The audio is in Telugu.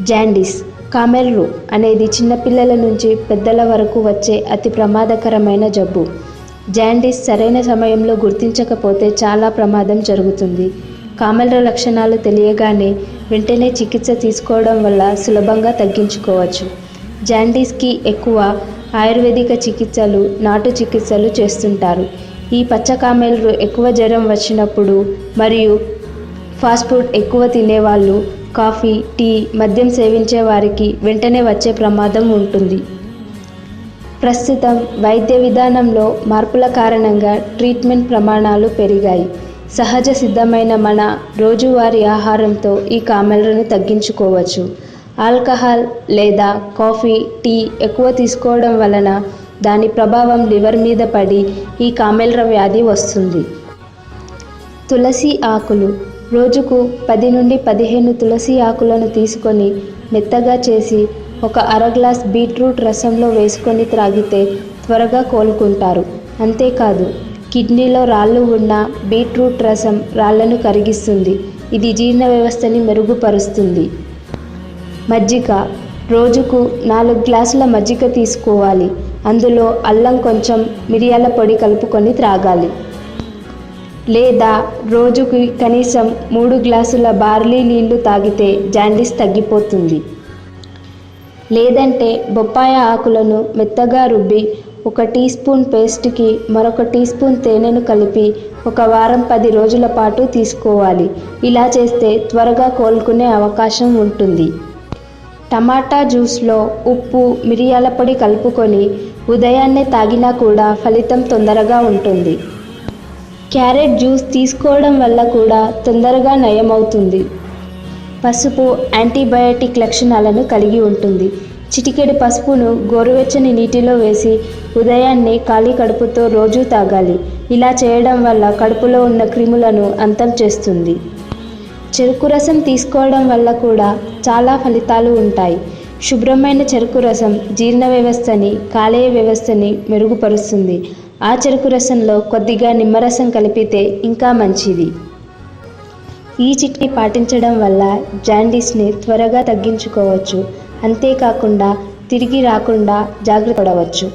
జాండీస్ కామెర్లు అనేది చిన్నపిల్లల నుంచి పెద్దల వరకు వచ్చే అతి ప్రమాదకరమైన జబ్బు. జాండీస్ సరైన సమయంలో గుర్తించకపోతే చాలా ప్రమాదం జరుగుతుంది. కామెర్ల లక్షణాలు తెలియగానే వెంటనే చికిత్స తీసుకోవడం వల్ల సులభంగా తగ్గించుకోవచ్చు. జాండీస్కి ఎక్కువ ఆయుర్వేదిక చికిత్సలు, నాటు చికిత్సలు చేస్తుంటారు. ఈ పచ్చ కామెర్లు ఎక్కువ జ్వరం వచ్చినప్పుడు మరియు ఫాస్ట్ ఫుడ్ ఎక్కువ తినేవాళ్ళు, కాఫీ, టీ, మద్యం సేవించే వారికి వెంటనే వచ్చే ప్రమాదం ఉంటుంది. ప్రస్తుతం వైద్య విధానంలో మార్పుల కారణంగా ట్రీట్మెంట్ ప్రమాణాలు పెరిగాయి. సహజ సిద్ధమైన మన రోజువారీ ఆహారంతో ఈ కామెర్లను తగ్గించుకోవచ్చు. ఆల్కహాల్ లేదా కాఫీ, టీ ఎక్కువ తీసుకోవడం వలన దాని ప్రభావం లివర్ మీద పడి ఈ కామెర్ల వ్యాధి వస్తుంది. తులసి ఆకులు రోజుకు 10 నుండి 15 తులసి ఆకులను తీసుకొని మెత్తగా చేసి ఒక అర గ్లాస్ బీట్రూట్ రసంలో వేసుకొని త్రాగితే త్వరగా కోలుకుంటారు. అంతేకాదు, కిడ్నీలో రాళ్ళు ఉన్న బీట్రూట్ రసం రాళ్లను కరిగిస్తుంది. ఇది జీర్ణ వ్యవస్థని మెరుగుపరుస్తుంది. మజ్జిగ రోజుకు 4 గ్లాసుల మజ్జిగ తీసుకోవాలి. అందులో అల్లం, కొంచెం మిరియాల పొడి కలుపుకొని త్రాగాలి. లేదా రోజుకి కనీసం 3 గ్లాసుల బార్లీ నీళ్లు తాగితే జాండీస్ తగ్గిపోతుంది. లేదంటే బొప్పాయ ఆకులను మెత్తగా రుబ్బి 1 టీ స్పూన్ పేస్ట్కి మరొక టీ స్పూన్ తేనెను కలిపి ఒక వారం 10 రోజుల పాటు తీసుకోవాలి. ఇలా చేస్తే త్వరగా కోలుకునే అవకాశం ఉంటుంది. టమాటా జ్యూస్లో ఉప్పు, మిరియాల పొడి కలుపుకొని ఉదయాన్నే తాగినా కూడా ఫలితం తొందరగా ఉంటుంది. క్యారెట్ జ్యూస్ తీసుకోవడం వల్ల కూడా తొందరగా నయమవుతుంది. పసుపు యాంటీబయాటిక్ లక్షణాలను కలిగి ఉంటుంది. చిటికెడు పసుపును గోరువెచ్చని నీటిలో వేసి ఉదయాన్నే ఖాళీ కడుపుతో రోజూ తాగాలి. ఇలా చేయడం వల్ల కడుపులో ఉన్న క్రిములను అంతం చేస్తుంది. చెరుకు రసం తీసుకోవడం వల్ల కూడా చాలా ఫలితాలు ఉంటాయి. శుభ్రమైన చెరుకు రసం జీర్ణ వ్యవస్థని, కాలేయ వ్యవస్థని మెరుగుపరుస్తుంది. ఆ చెరుకు రసంలో కొద్దిగా నిమ్మరసం కలిపితే ఇంకా మంచిది. ఈ చిట్కా పాటించడం వల్ల జాండీస్ని త్వరగా తగ్గించుకోవచ్చు. అంతేకాకుండా తిరిగి రాకుండా జాగ్రత్త పడవచ్చు.